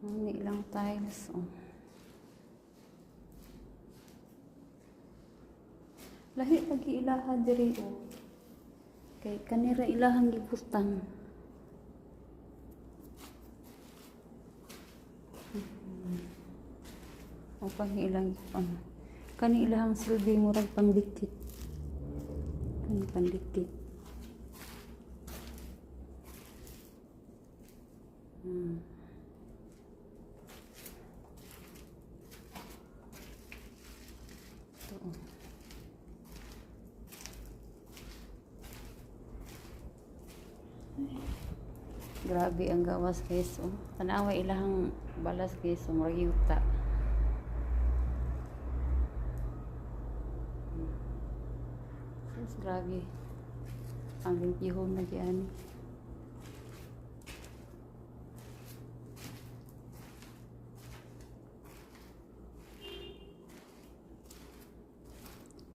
Hindi lang tiles, oh. Lahi lagi ilaha diri, oh. Kay kanira ilahang gibutang. O pang ilang ano. Kani ilahang silbi murag pandikit. Kani pandikit. Ito, oh. Grabe ang gawas guys, oh. Tanawa ilahang balas guys, oh, murag yuta. Grabe ang limpihon na diyan.